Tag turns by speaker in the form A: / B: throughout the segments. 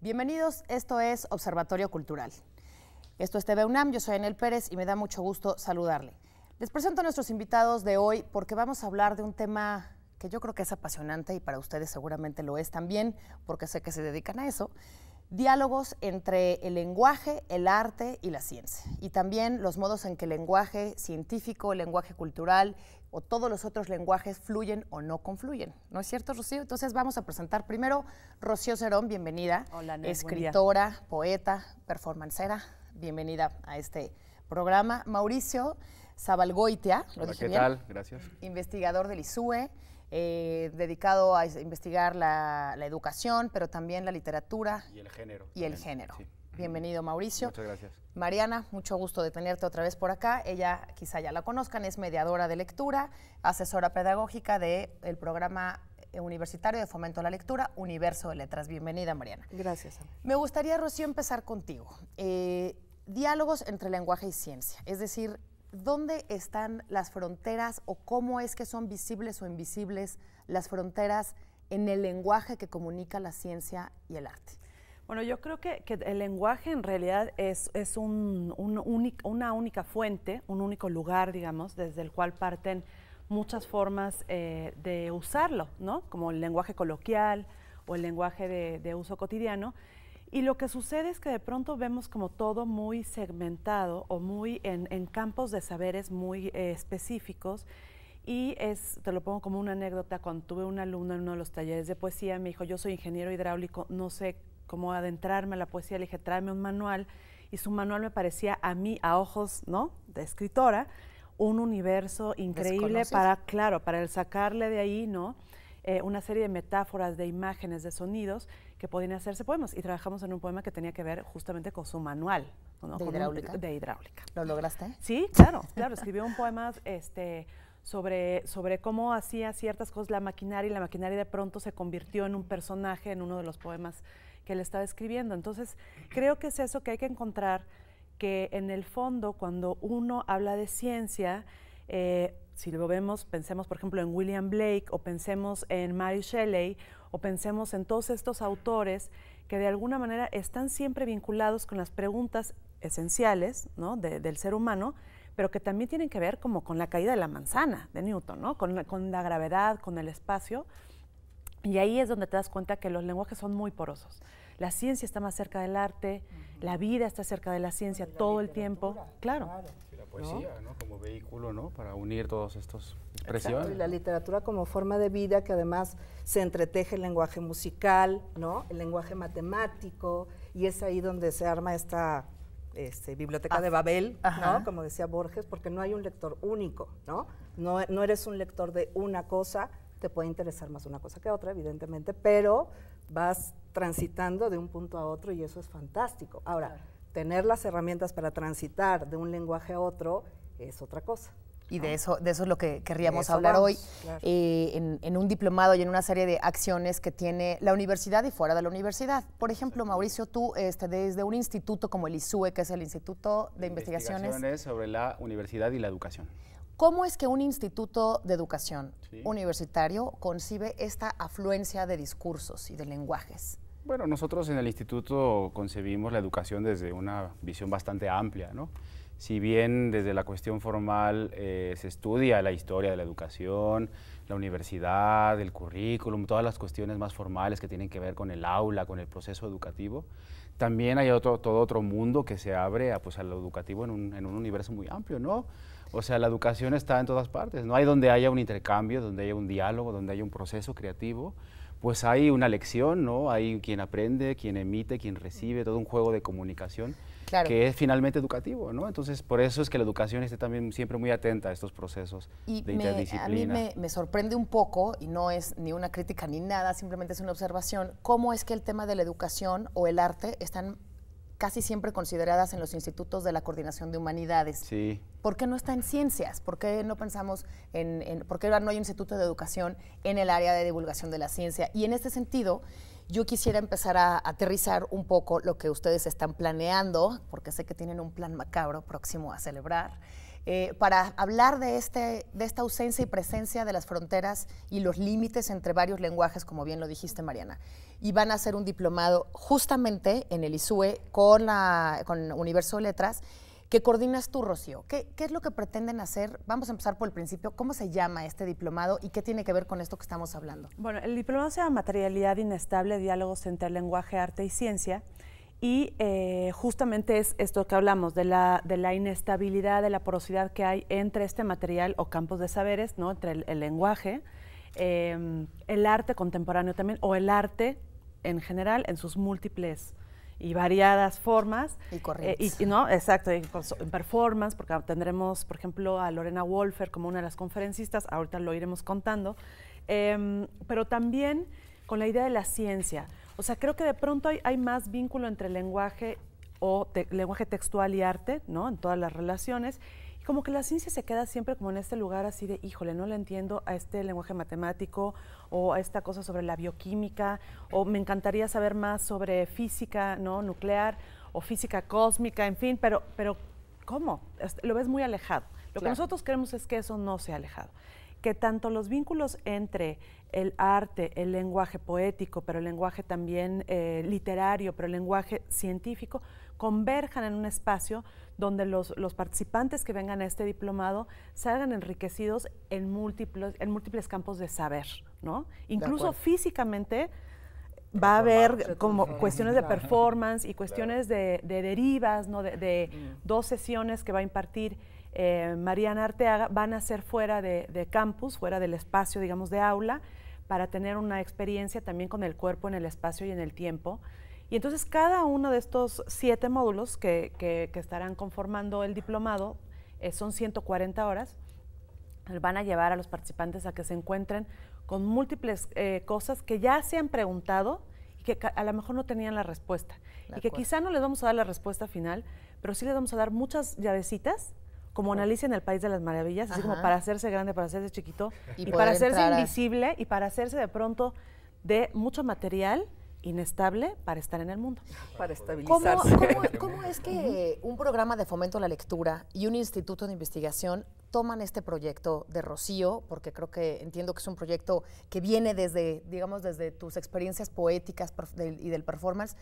A: Bienvenidos, esto es Observatorio Cultural. Esto es TV UNAM, yo soy Anel Pérez y me da mucho gusto saludarle. Les presento a nuestros invitados de hoy porque vamos a hablar de un tema que yo creo que es apasionante y para ustedes seguramente lo es también, porque sé que se dedican a eso. Diálogos entre el lenguaje, el arte y la ciencia. Y también los modos en que el lenguaje científico, el lenguaje cultural o todos los otros lenguajes fluyen o no confluyen. ¿No es cierto, Rocío? Entonces vamos a presentar primero Rocío Cerón, bienvenida.
B: Hola, Anel,
A: escritora, poeta, performancera, bienvenida a este programa. Mauricio Zabalgoitia, ¿lo dije bien?
C: ¿Qué tal? Gracias.
A: Investigador del ISUE, dedicado a investigar la educación, pero también la literatura.
C: Y el género.
A: Y el género. Sí. Bienvenido, Mauricio.
C: Muchas gracias.
A: Mariana, mucho gusto de tenerte otra vez por acá. Ella, quizá ya la conozcan, es mediadora de lectura, asesora pedagógica del programa universitario de fomento a la lectura, Universo de Letras. Bienvenida, Mariana.
B: Gracias.
A: Me gustaría, Rocío, empezar contigo. Diálogos entre lenguaje y ciencia, es decir, ¿dónde están las fronteras o cómo es que son visibles o invisibles las fronteras en el lenguaje que comunica la ciencia y el arte?
B: Bueno, yo creo que el lenguaje en realidad es una única fuente, un único lugar, digamos, desde el cual parten muchas formas de usarlo, ¿no? Como el lenguaje coloquial o el lenguaje de uso cotidiano. Y lo que sucede es que de pronto vemos como todo muy segmentado o muy en campos de saberes muy específicos. Y te lo pongo como una anécdota, cuando tuve una alumna en uno de los talleres de poesía, me dijo, yo soy ingeniero hidráulico, no sé cómo adentrarme a la poesía, le dije, tráeme un manual. Y su manual me parecía a mí, a ojos, ¿no?, de escritora, un universo increíble para el sacarle de ahí, ¿no?, una serie de metáforas, de imágenes, de sonidos que podían hacerse poemas. Y trabajamos en un poema que tenía que ver justamente con su manual, ¿no?
A: ¿De hidráulica?
B: De hidráulica.
A: ¿Lo lograste?
B: Sí, claro, escribió un poema sobre cómo hacía ciertas cosas la maquinaria, y la maquinaria de pronto se convirtió en un personaje en uno de los poemas que él estaba escribiendo. Entonces, creo que es eso que hay que encontrar, que en el fondo, cuando uno habla de ciencia, si lo vemos, pensemos por ejemplo en William Blake, o pensemos en Mary Shelley, o pensemos en todos estos autores que de alguna manera están siempre vinculados con las preguntas esenciales, ¿no?, del ser humano, pero que también tienen que ver como con la caída de la manzana de Newton, ¿no?, con la gravedad, con el espacio. Y ahí es donde te das cuenta que los lenguajes son muy porosos. La ciencia está más cerca del arte, la vida está cerca de la ciencia todo el tiempo. Claro.
C: Sí, la poesía, ¿no?, como vehículo, ¿no?, para unir todas estas expresiones.
D: Exacto, y la literatura como forma de vida que además se entreteje el lenguaje musical, ¿no?, el lenguaje matemático, y es ahí donde se arma esta biblioteca de Babel, ¿no?, como decía Borges, porque no hay un lector único, ¿no? No eres un lector de una cosa, te puede interesar más una cosa que otra, evidentemente, pero vas transitando de un punto a otro y eso es fantástico. Ahora, tener las herramientas para transitar de un lenguaje a otro es otra cosa.
A: Y de eso es lo que querríamos hablar hoy, claro. En un diplomado y en una serie de acciones que tiene la universidad y fuera de la universidad. Por ejemplo, Mauricio, tú desde un instituto como el ISUE, que es el Instituto de Investigaciones
C: sobre la Universidad y la Educación.
A: ¿Cómo es que un instituto de educación universitario concibe esta afluencia de discursos y de lenguajes?
C: Bueno, nosotros en el instituto concebimos la educación desde una visión bastante amplia, ¿no? Si bien desde la cuestión formal se estudia la historia de la educación, la universidad, el currículum, todas las cuestiones más formales que tienen que ver con el aula, con el proceso educativo, también hay todo otro mundo que se abre a lo educativo en un universo muy amplio, ¿no? O sea, la educación está en todas partes, no hay donde haya un intercambio, donde haya un diálogo, donde haya un proceso creativo, pues hay una lección, ¿no? Hay quien aprende, quien emite, quien recibe, todo un juego de comunicación. Claro. Que es finalmente educativo, ¿no? Entonces, por eso es que la educación esté también siempre muy atenta a estos procesos de interdisciplina.
A: A mí me sorprende un poco, y no es ni una crítica ni nada, simplemente es una observación, cómo es que el tema de la educación o el arte están casi siempre consideradas en los institutos de la Coordinación de Humanidades.
C: Sí.
A: ¿Por qué no está en ciencias? ¿Por qué no pensamos por qué no hay un instituto de educación en el área de divulgación de la ciencia? Y en este sentido, yo quisiera empezar a aterrizar un poco lo que ustedes están planeando, porque sé que tienen un plan macabro próximo a celebrar, para hablar de esta ausencia y presencia de las fronteras y los límites entre varios lenguajes, como bien lo dijiste, Mariana. Y van a hacer un diplomado justamente en el ISUE con Universo de Letras, que coordinas tú, Rocío. ¿Qué es lo que pretenden hacer? Vamos a empezar por el principio. ¿Cómo se llama este diplomado y qué tiene que ver con esto que estamos hablando?
B: Bueno, el diplomado se llama Materialidad Inestable, Diálogos entre Lenguaje, Arte y Ciencia. Y justamente es esto que hablamos, de la inestabilidad, de la porosidad que hay entre este material o campos de saberes, ¿no? Entre el lenguaje, el arte contemporáneo también, o el arte en general en sus múltiples y variadas formas.
A: Y corrientes.
B: ¿No? Exacto, en performance, porque tendremos, por ejemplo, a Lorena Wolfer como una de las conferencistas, ahorita lo iremos contando, pero también con la idea de la ciencia. O sea, creo que de pronto hay más vínculo entre lenguaje lenguaje textual y arte, ¿no? En todas las relaciones. Y como que la ciencia se queda siempre como en este lugar así de, híjole, no le entiendo a este lenguaje matemático o a esta cosa sobre la bioquímica, o me encantaría saber más sobre física, ¿no? Nuclear o física cósmica, en fin, pero ¿cómo? Lo ves muy alejado. Lo que nosotros queremos es que eso no sea alejado. Que tanto los vínculos entre el arte, el lenguaje poético, pero el lenguaje también literario, pero el lenguaje científico, converjan en un espacio donde los participantes que vengan a este diplomado salgan enriquecidos en múltiples campos de saber, ¿no? Incluso físicamente va a haber como cuestiones de performance y cuestiones de derivas, ¿no? De 2 sesiones que va a impartir Mariana Arteaga, van a ser fuera de campus, fuera del espacio, digamos, de aula, para tener una experiencia también con el cuerpo en el espacio y en el tiempo. Y entonces cada uno de estos 7 módulos que estarán conformando el diplomado, son 140 horas, van a llevar a los participantes a que se encuentren con múltiples cosas que ya se han preguntado y que a lo mejor no tenían la respuesta. Y que quizá no les vamos a dar la respuesta final, pero sí les vamos a dar muchas llavecitas, como Alicia en el País de las Maravillas, así como para hacerse grande, para hacerse chiquito, y para hacerse invisible, y para hacerse de pronto de mucho material inestable para estar en el mundo.
D: Para estabilizarse.
A: ¿Cómo es que un programa de fomento a la lectura y un instituto de investigación toman este proyecto de Rocío? Porque entiendo que es un proyecto que viene desde, digamos, desde tus experiencias poéticas y del performance.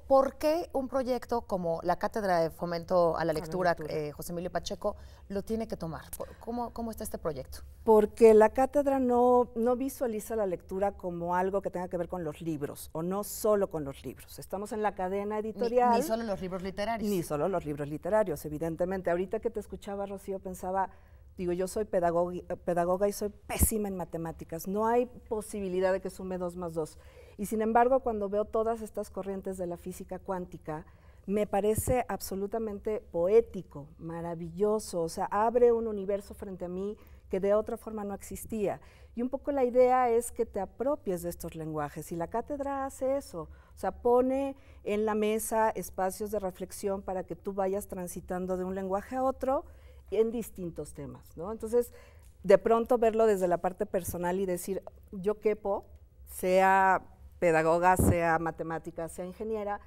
A: ¿Por qué un proyecto como la Cátedra de Fomento a la Lectura, José Emilio Pacheco, lo tiene que tomar? ¿Cómo está este proyecto?
D: Porque la cátedra no visualiza la lectura como algo que tenga que ver con los libros, o no solo con los libros. Estamos en la cadena editorial.
A: Ni solo los libros literarios.
D: Ni solo los libros literarios, evidentemente. Ahorita que te escuchaba, Rocío, pensaba, digo, yo soy pedagoga y soy pésima en matemáticas. No hay posibilidad de que sume 2 más 2. Y sin embargo, cuando veo todas estas corrientes de la física cuántica, me parece absolutamente poético, maravilloso. O sea, abre un universo frente a mí que de otra forma no existía. Y un poco la idea es que te apropies de estos lenguajes. Y la cátedra hace eso. O sea, pone en la mesa espacios de reflexión para que tú vayas transitando de un lenguaje a otro en distintos temas, ¿no? Entonces, de pronto verlo desde la parte personal y decir, yo quepo, sea pedagoga, sea matemática, sea ingeniera,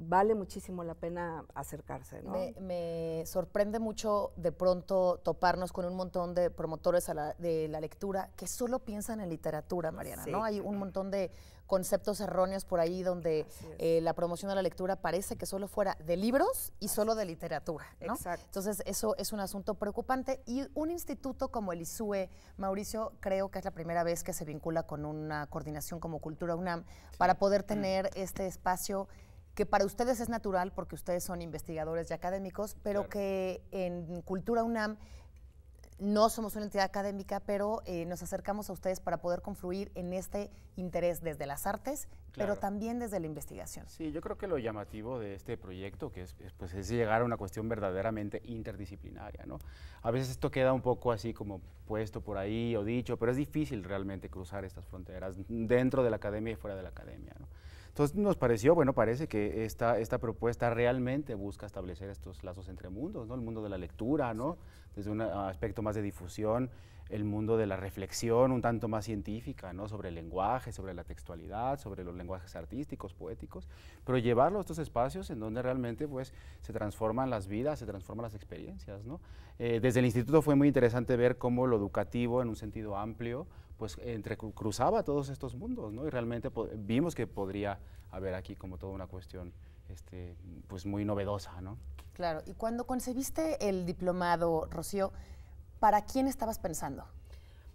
D: vale muchísimo la pena acercarse, ¿no?
A: Me sorprende mucho de pronto toparnos con un montón de promotores de la lectura que solo piensan en literatura, Mariana, ¿no? Hay un montón de conceptos erróneos por ahí donde la promoción de la lectura parece que solo fuera de libros y solo de literatura, ¿no?
D: Exacto.
A: Entonces eso es un asunto preocupante y un instituto como el ISUE, Mauricio, creo que es la primera vez que se vincula con una coordinación como Cultura UNAM para poder tener este espacio que para ustedes es natural porque ustedes son investigadores y académicos, pero que en Cultura UNAM no somos una entidad académica, pero nos acercamos a ustedes para poder confluir en este interés desde las artes, pero también desde la investigación.
C: Sí, yo creo que lo llamativo de este proyecto que es llegar a una cuestión verdaderamente interdisciplinaria, ¿no? A veces esto queda un poco así como puesto por ahí o dicho, pero es difícil realmente cruzar estas fronteras dentro de la academia y fuera de la academia, ¿no? Entonces nos pareció, bueno, parece que esta propuesta realmente busca establecer estos lazos entre mundos, ¿no? El mundo de la lectura, ¿no? Desde un aspecto más de difusión, el mundo de la reflexión un tanto más científica, ¿no? Sobre el lenguaje, sobre la textualidad, sobre los lenguajes artísticos, poéticos, pero llevarlo a estos espacios en donde realmente pues, se transforman las vidas, se transforman las experiencias, ¿no? Desde el instituto fue muy interesante ver cómo lo educativo, en un sentido amplio, pues entrecruzaba todos estos mundos, ¿no? Y realmente vimos que podría haber aquí como toda una cuestión pues muy novedosa, ¿no?
A: Claro, y cuando concebiste el diplomado, Rocío, ¿para quién estabas pensando?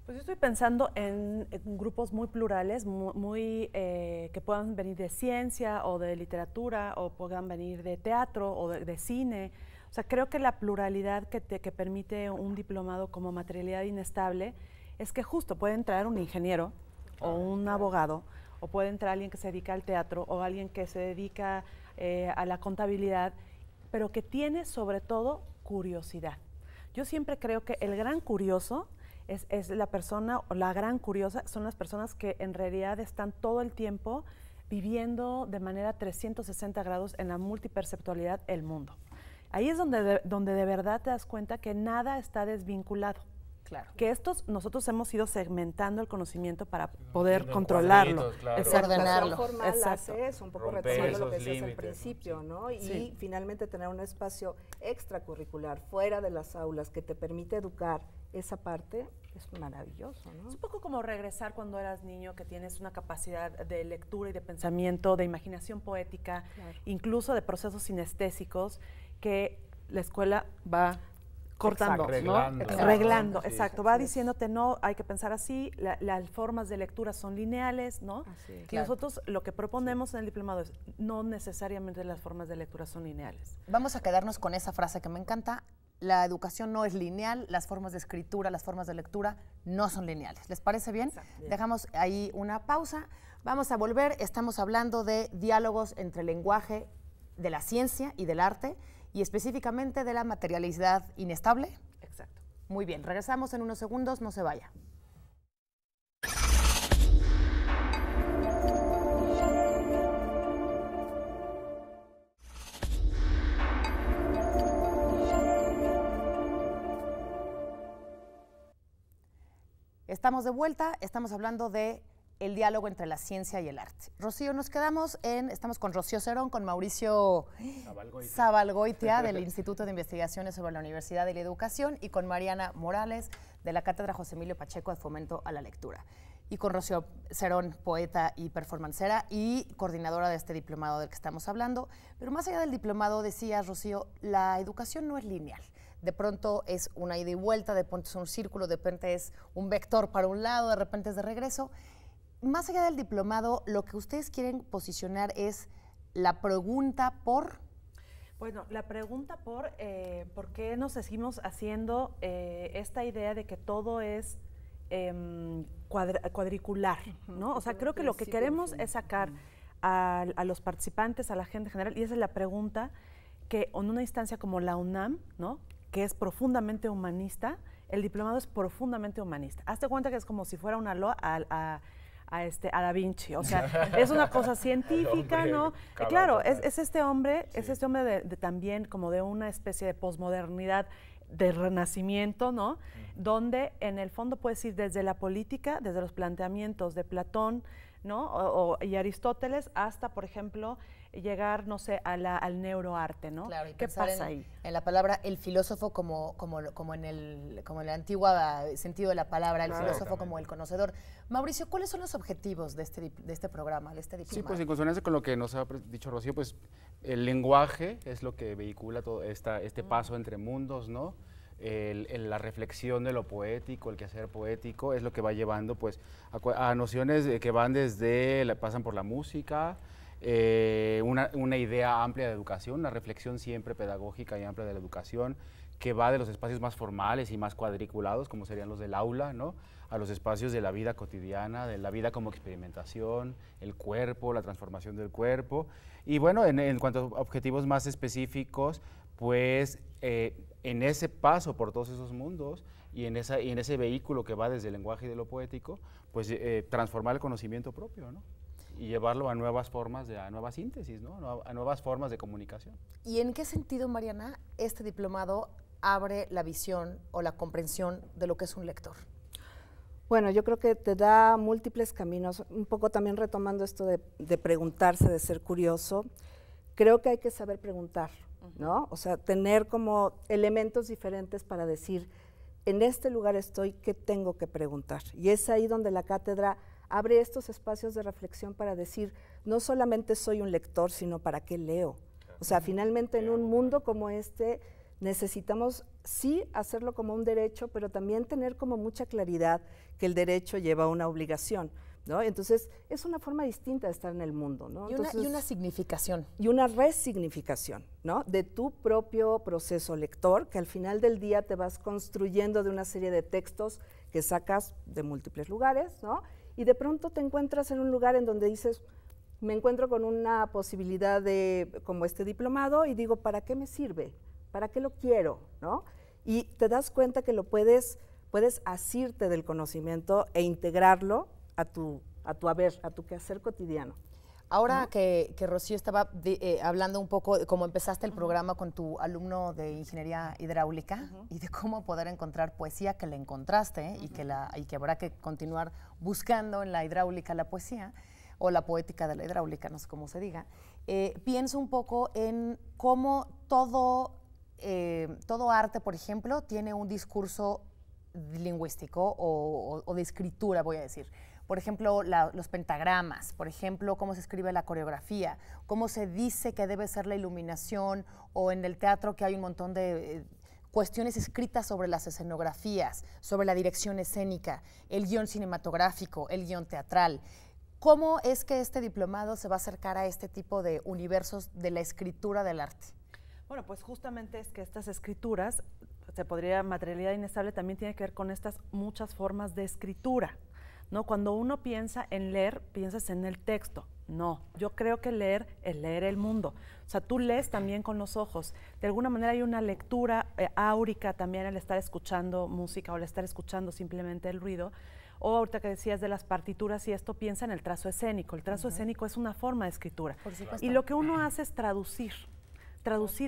B: Pues yo estoy pensando en grupos muy plurales, que puedan venir de ciencia o de literatura, o puedan venir de teatro o de cine. O sea, creo que la pluralidad que permite un diplomado como materialidad inestable es que justo puede entrar un ingeniero o un abogado, o puede entrar alguien que se dedica al teatro o alguien que se dedica a la contabilidad, pero que tiene sobre todo curiosidad. Yo siempre creo que el gran curioso es la persona, o la gran curiosa son las personas que en realidad están todo el tiempo viviendo de manera 360 grados en la multiperceptualidad el mundo. Ahí es donde de verdad te das cuenta que nada está desvinculado.
A: Claro.
B: Que nosotros hemos ido segmentando el conocimiento para poder controlarlo,
C: claro.
A: Ordenarlo.
D: La formal
B: Exacto.
D: hace eso, un poco
C: Romper
D: retomando lo que
C: esos
D: decías al
C: límites,
D: principio, ¿no? Y
B: Sí.
D: finalmente tener un espacio extracurricular fuera de las aulas que te permite educar esa parte es maravilloso, ¿no?
B: Es un poco como regresar cuando eras niño, que tienes una capacidad de lectura y de pensamiento, de imaginación poética,
D: Claro.
B: incluso de procesos sinestésicos que la escuela va cortando,
C: Exacto.
B: ¿no?
C: Reglando.
B: Reglando,
C: Sí,
B: exacto.
D: así
B: Va
D: es.
B: diciéndote, no, hay que pensar así, las formas de lectura son lineales, ¿no?
D: Así es.
B: Y
A: Claro.
B: nosotros lo que proponemos en el diplomado es, no necesariamente las formas de lectura son lineales.
A: Vamos a quedarnos con esa frase que me encanta. La educación no es lineal, las formas de escritura, las formas de lectura no son lineales. ¿Les parece bien?
B: Exacto.
A: Dejamos ahí una pausa. Vamos a volver. Estamos hablando de diálogos entre el lenguaje de la ciencia y del arte y específicamente de la materialidad inestable.
B: Exacto.
A: Muy bien, regresamos en unos segundos, no se vaya. Estamos de vuelta, estamos hablando de el diálogo entre la ciencia y el arte. Rocío, estamos con Rocío Cerón, con Mauricio Zabalgoitia del Instituto de Investigaciones sobre la Universidad y la Educación y con Mariana Morales de la Cátedra José Emilio Pacheco de Fomento a la Lectura. Y con Rocío Cerón, poeta y performancera y coordinadora de este diplomado del que estamos hablando. Pero más allá del diplomado, decías, Rocío, la educación no es lineal. De pronto es una ida y vuelta, de pronto es un círculo, de repente es un vector para un lado, de repente es de regreso. Más allá del diplomado, lo que ustedes quieren posicionar es la pregunta por...
B: Bueno, la pregunta por qué nos seguimos haciendo esta idea de que todo es cuadricular, ¿no? O sea, creo que lo que queremos es sacar a los participantes, a la gente en general, y esa es la pregunta que en una instancia como la UNAM, ¿no?, que es profundamente humanista, el diplomado es profundamente humanista. Hazte cuenta que es como si fuera una loa a Da Vinci, o sea, es una cosa científica, ¿no? Claro, es este hombre, sí. Es este hombre de también como de una especie de posmodernidad, de renacimiento, ¿no? Donde en el fondo puedes ir desde la política, desde los planteamientos de Platón, ¿no? Y Aristóteles, hasta, por ejemplo, llegar, no sé, al neuroarte, ¿no?
A: Claro, y
B: ¿qué pasa ahí?
A: En la palabra el filósofo como en el antiguo sentido de la palabra, el filósofo como el conocedor. Mauricio, ¿cuáles son los objetivos de este programa, de este diplomado?
C: Sí, pues en consonancia con lo que nos ha dicho Rocío, pues el lenguaje es lo que vehicula todo este paso entre mundos, ¿no? La reflexión de lo poético, el quehacer poético, es lo que va llevando pues a nociones que van pasan por la música, una idea amplia de educación, una reflexión siempre pedagógica y amplia de la educación, que va de los espacios más formales y más cuadriculados, como serían los del aula, ¿no?, a los espacios de la vida cotidiana, de la vida como experimentación, el cuerpo, la transformación del cuerpo. Y bueno, en cuanto a objetivos más específicos, pues en ese paso por todos esos mundos y en ese vehículo que va desde el lenguaje y de lo poético, pues transformar el conocimiento propio, ¿no?, y llevarlo a nuevas formas, a nuevas síntesis, ¿no?, a nuevas formas de comunicación.
A: ¿Y en qué sentido, Mariana, este diplomado abre la visión o la comprensión de lo que es un lector?
D: Bueno, yo creo que te da múltiples caminos, un poco también retomando esto de preguntarse, de ser curioso. Creo que hay que saber preguntar, ¿no? O sea, tener como elementos diferentes para decir, en este lugar estoy, ¿qué tengo que preguntar? Y es ahí donde la cátedra abre estos espacios de reflexión para decir, no solamente soy un lector, sino para qué leo. O sea, finalmente en un mundo como este necesitamos sí hacerlo como un derecho, pero también tener como mucha claridad que el derecho lleva una obligación, ¿no? Entonces, es una forma distinta de estar en el mundo, ¿no?
A: Y una significación.
D: Y una resignificación, ¿no? De tu propio proceso lector, que al final del día te vas construyendo de una serie de textos que sacas de múltiples lugares, ¿no? Y de pronto te encuentras en un lugar en donde dices, me encuentro con una posibilidad de, como este diplomado, y digo, ¿para qué me sirve? ¿Para qué lo quiero? ¿No? Y te das cuenta que lo puedes asirte del conocimiento e integrarlo a tu haber, a tu quehacer cotidiano.
A: Ahora que Rocío estaba hablando un poco de cómo empezaste el programa con tu alumno de ingeniería hidráulica y de cómo poder encontrar poesía, que la encontraste y que habrá que continuar buscando en la hidráulica la poesía o la poética de la hidráulica, no sé cómo se diga, pienso un poco en cómo todo arte, por ejemplo, tiene un discurso lingüístico o de escritura, voy a decir. Por ejemplo, los pentagramas, por ejemplo, cómo se escribe la coreografía, cómo se dice que debe ser la iluminación, o en el teatro que hay un montón de cuestiones escritas sobre las escenografías, sobre la dirección escénica, el guión cinematográfico, el guión teatral. ¿Cómo es que este diplomado se va a acercar a este tipo de universos de la escritura del arte?
B: Bueno, pues justamente es que estas escrituras, materialidad inestable también tiene que ver con estas muchas formas de escritura, ¿no? Cuando uno piensa en leer, piensas en el texto. No, yo creo que leer es leer el mundo. O sea, tú lees también con los ojos. De alguna manera hay una lectura áurica también al estar escuchando música o al estar escuchando simplemente el ruido. O ahorita que decías de las partituras y esto, piensa en el trazo escénico. El trazo escénico es una forma de escritura.
A: Por supuesto.
B: Y lo que uno hace es traducir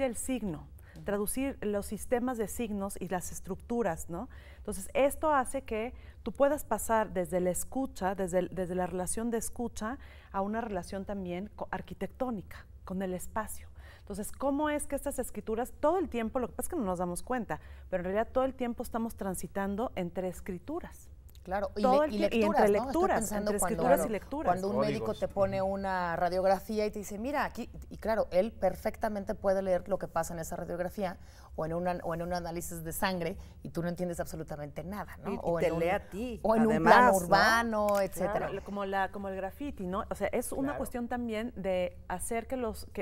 B: el signo, traducir los sistemas de signos y las estructuras, ¿no? Entonces, esto hace que tú puedas pasar desde la escucha, desde la relación de escucha, a una relación también arquitectónica, con el espacio. Entonces, ¿cómo es que estas escrituras, todo el tiempo, lo que pasa es que no nos damos cuenta, pero en realidad todo el tiempo estamos transitando entre escrituras?
A: Claro,
B: y
A: lecturas,
B: entre
A: ¿no?
B: lecturas, entre escrituras y lecturas.
A: Cuando un médico te pone una radiografía y te dice, mira, aquí, y claro, él perfectamente puede leer lo que pasa en esa radiografía o en un análisis de sangre y tú no entiendes absolutamente nada, ¿no?
D: Y te lee a ti,
A: o en
D: además,
A: un plano
D: ¿no?
A: urbano, etcétera.
B: Claro, como el graffiti, ¿no? O sea, es una cuestión también de hacer que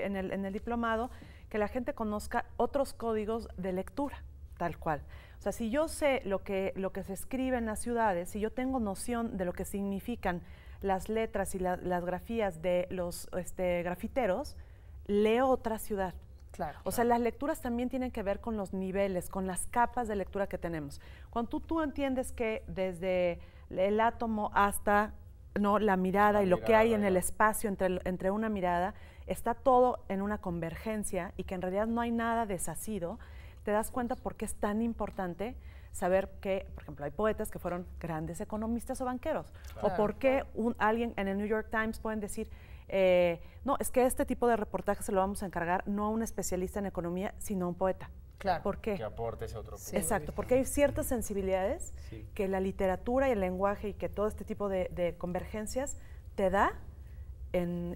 B: en el diplomado, que la gente conozca otros códigos de lectura, tal cual. O sea, si yo sé lo que se escribe en las ciudades, si yo tengo noción de lo que significan las letras y las grafías de los grafiteros, leo otra ciudad.
A: Claro.
B: O sea, las lecturas también tienen que ver con los niveles, con las capas de lectura que tenemos. Cuando tú entiendes que desde el átomo hasta la mirada y lo que hay en el espacio entre una mirada, está todo en una convergencia y que en realidad no hay nada desasido, te das cuenta por qué es tan importante saber que, por ejemplo, hay poetas que fueron grandes economistas o banqueros, claro, o por qué alguien en el New York Times pueden decir, no, es que este tipo de reportaje se lo vamos a encargar no a un especialista en economía, sino a un poeta.
A: Claro.
B: ¿Por qué?
C: Que aporte ese otro punto.
B: Exacto, porque hay ciertas sensibilidades que la literatura y el lenguaje y que todo este tipo de convergencias te da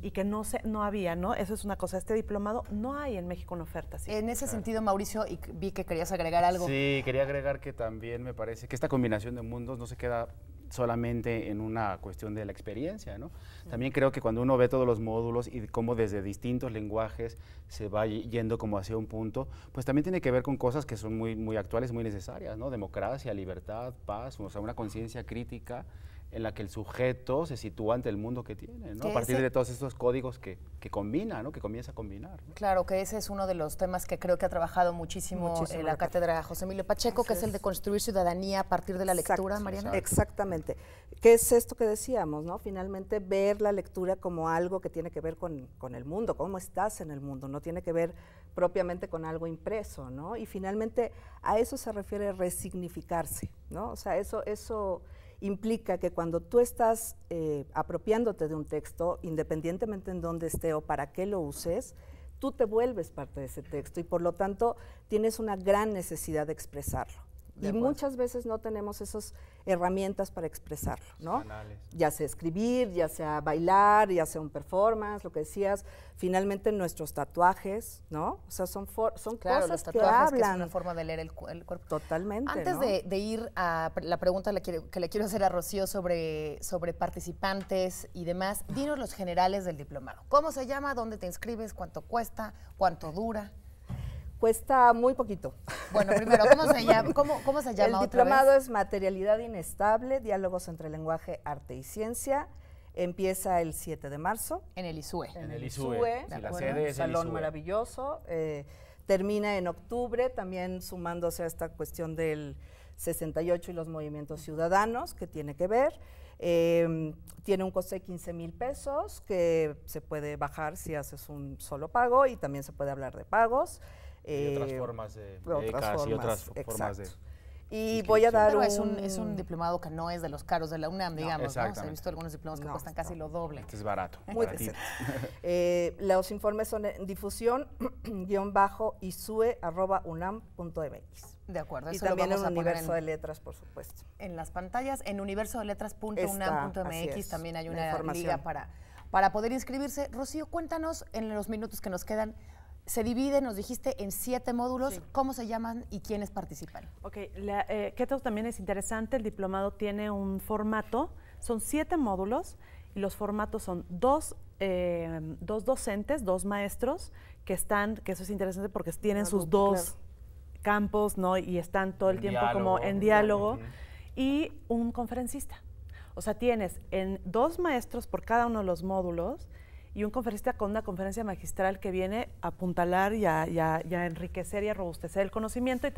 B: y que no había, ¿no? Eso es una cosa. Este diplomado no hay en México una oferta. ¿Sí?
A: En ese sentido, Mauricio, y vi que querías agregar algo.
C: Sí, quería agregar que también me parece que esta combinación de mundos no se queda solamente en una cuestión de la experiencia, ¿no? También creo que cuando uno ve todos los módulos y cómo desde distintos lenguajes se va yendo como hacia un punto, pues también tiene que ver con cosas que son muy, muy actuales, muy necesarias, ¿no? Democracia, libertad, paz, o sea, una conciencia crítica en la que el sujeto se sitúa ante el mundo que tiene, ¿no? A partir de todos estos códigos que combina, ¿no? Que comienza a combinar, ¿no?
A: Claro, que ese es uno de los temas que creo que ha trabajado muchísimo la cátedra José Emilio Pacheco, que es el de construir ciudadanía a partir de la lectura, Mariana.
D: Exactamente. ¿Qué es esto que decíamos, no? Finalmente ver la lectura como algo que tiene que ver con el mundo, cómo estás en el mundo, no tiene que ver propiamente con algo impreso, ¿no? Y finalmente a eso se refiere resignificarse, ¿no? O sea, eso implica que cuando tú estás apropiándote de un texto, independientemente en dónde esté o para qué lo uses, tú te vuelves parte de ese texto y por lo tanto tienes una gran necesidad de expresarlo. Y muchas veces no tenemos esas herramientas para expresarlo, ¿no? Ya sea escribir, ya sea bailar, ya sea un performance, lo que decías. Finalmente nuestros tatuajes, ¿no? O sea, son
A: claro,
D: cosas
A: los
D: que
A: tatuajes,
D: hablan.
A: que es una forma de leer el cuerpo.
D: Totalmente,
A: Antes
D: ¿no?
A: de ir a la pregunta que le quiero hacer a Rocío sobre participantes y demás, dinos los generales del diplomado. ¿Cómo se llama? ¿Dónde te inscribes? ¿Cuánto cuesta? ¿Cuánto dura?
D: Cuesta muy poquito.
A: Bueno, primero, ¿cómo se llama? ¿Cómo se llama
D: El
A: otra
D: diplomado
A: vez?
D: es Materialidad Inestable, Diálogos entre Lenguaje, Arte y Ciencia. Empieza el 7 de marzo.
A: En el ISUE.
C: En el ISUE.
D: ISUE,
C: Sí, la sede es el
D: salón
C: ISUE.
D: maravilloso. Termina en octubre, también sumándose a esta cuestión del 68 y los movimientos ciudadanos, que tiene que ver. Tiene un coste de 15,000 pesos, que se puede bajar si haces un solo pago, y también se puede hablar de pagos.
C: Y otras formas de becas y otras formas de...
D: Y voy a dar
A: Pero es un diplomado que no es de los caros de la UNAM, digamos, ¿no? O sea, he
C: exactamente.
A: visto algunos diplomados que cuestan casi lo doble.
C: Este es barato.
D: Muy
C: baratito.
D: decente. Los informes son en difusión _isue@unam.mx.
A: De acuerdo,
D: Y
A: eso lo
D: también en
A: vamos a poner
D: Universo de Letras, por supuesto.
A: en las pantallas. En universodeletras.unam.mx
D: Así es,
A: también hay
D: la
A: una
D: información.
A: liga para poder inscribirse. Rocío, cuéntanos en los minutos que nos quedan. Se divide, nos dijiste, en 7 módulos.
B: Sí.
A: ¿Cómo se llaman y quiénes participan?
B: Ok, que esto también es interesante, el diplomado tiene un formato, son 7 módulos y los formatos son dos docentes, 2 maestros que eso es interesante porque tienen sus 2 campos, ¿no? Y están todo el tiempo como en diálogo, y un conferencista. O sea, tienes 2 maestros por cada uno de los módulos y un conferencista con una conferencia magistral que viene a apuntalar y a enriquecer y a robustecer el conocimiento. Y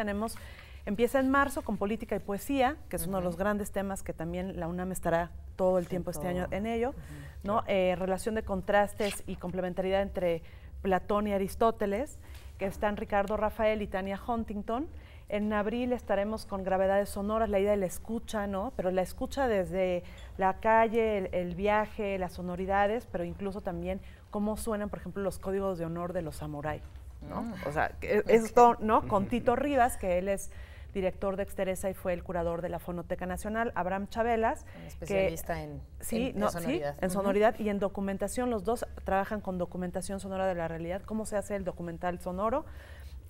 B: empieza en marzo con política y poesía, que es uno de los grandes temas que también la UNAM estará todo el tiempo este año en ello, ¿no? Relación de contrastes y complementariedad entre Platón y Aristóteles, que están Ricardo Rafael y Tania Huntington. En abril estaremos con gravedades sonoras, la idea de la escucha, ¿no? Pero la escucha desde la calle, el viaje, las sonoridades, pero incluso también cómo suenan, por ejemplo, los códigos de honor de los samuráis, ¿no? O sea, esto, ¿no? Con Tito Rivas, que él es director de Exteresa y fue el curador de la Fonoteca Nacional, Abraham Chabelas,
A: Un especialista en sonoridad.
B: en sonoridad y en documentación. Los dos trabajan con documentación sonora de la realidad, cómo se hace el documental sonoro,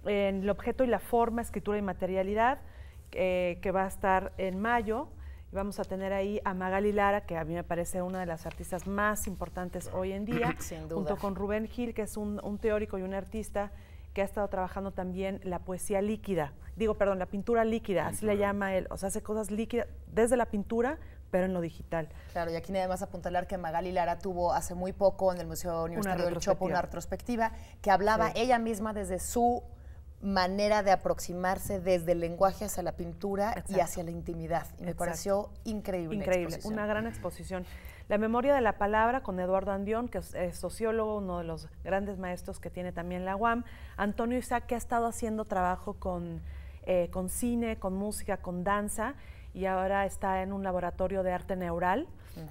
B: en el objeto y la forma, escritura y materialidad, que va a estar en mayo. Y vamos a tener ahí a Magali Lara, que a mí me parece una de las artistas más importantes hoy en día,
A: Sin duda.
B: junto con Rubén Gil, que es un teórico y un artista que ha estado trabajando también la poesía líquida, la pintura líquida, así le llama él, o sea, hace cosas líquidas desde la pintura, pero en lo digital.
A: Claro, y aquí nada más apuntalar que Magali Lara tuvo hace muy poco en el Museo Universitario del Chopo una retrospectiva que hablaba ella misma desde su manera de aproximarse desde el lenguaje hacia la pintura y hacia la intimidad. Y me pareció increíble.
B: Increíble, una gran exposición. La memoria de la palabra con Eduardo Andión, que es sociólogo, uno de los grandes maestros que tiene también la UAM. Antonio Isaac, que ha estado haciendo trabajo con cine, con música, con danza, y ahora está en un laboratorio de arte neural,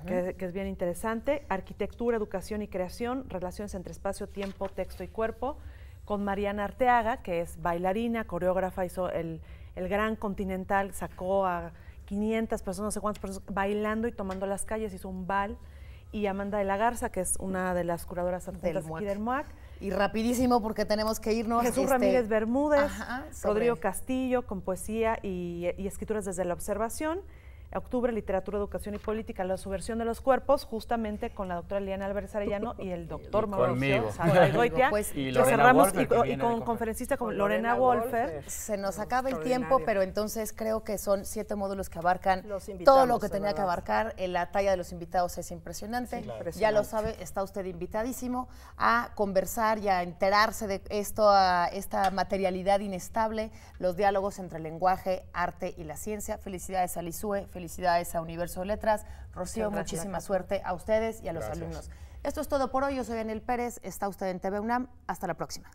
B: que es bien interesante. Arquitectura, educación y creación, relaciones entre espacio, tiempo, texto y cuerpo, con Mariana Arteaga, que es bailarina, coreógrafa, hizo el Gran Continental, sacó a 500 personas, no sé cuántas personas, bailando y tomando las calles, hizo un bal. Y Amanda de la Garza, que es una de las curadoras adjuntas aquí del MUAC.
A: Y rapidísimo, porque tenemos que irnos.
B: Jesús Ramírez Bermúdez, Rodrigo
A: sobre
B: Castillo, con poesía y escrituras desde la observación. Octubre, literatura, educación y política, la subversión de los cuerpos, justamente con la doctora Liliana Álvarez Arellano y el doctor Mauricio Saldagoitia.
A: Pues,
C: y
B: cerramos
C: Wolfer,
B: y con conferencistas como Lorena Wolfer.
A: Se nos acaba el tiempo, pero entonces creo que son 7 módulos que abarcan
D: Los invitamos,
A: todo lo que
D: de
A: tenía que
D: verdad.
A: abarcar. La talla de los invitados es impresionante.
D: Sí, claro.
A: Ya lo sabe, está usted invitadísimo a conversar y a enterarse de esta materialidad inestable, los diálogos entre el lenguaje, arte y la ciencia. Felicidades al ISUE, felicidades a Universo de Letras. Rocío, muchísima suerte a ustedes y a los alumnos. Esto es todo por hoy. Yo soy Anel Pérez. Está usted en TV UNAM. Hasta la próxima.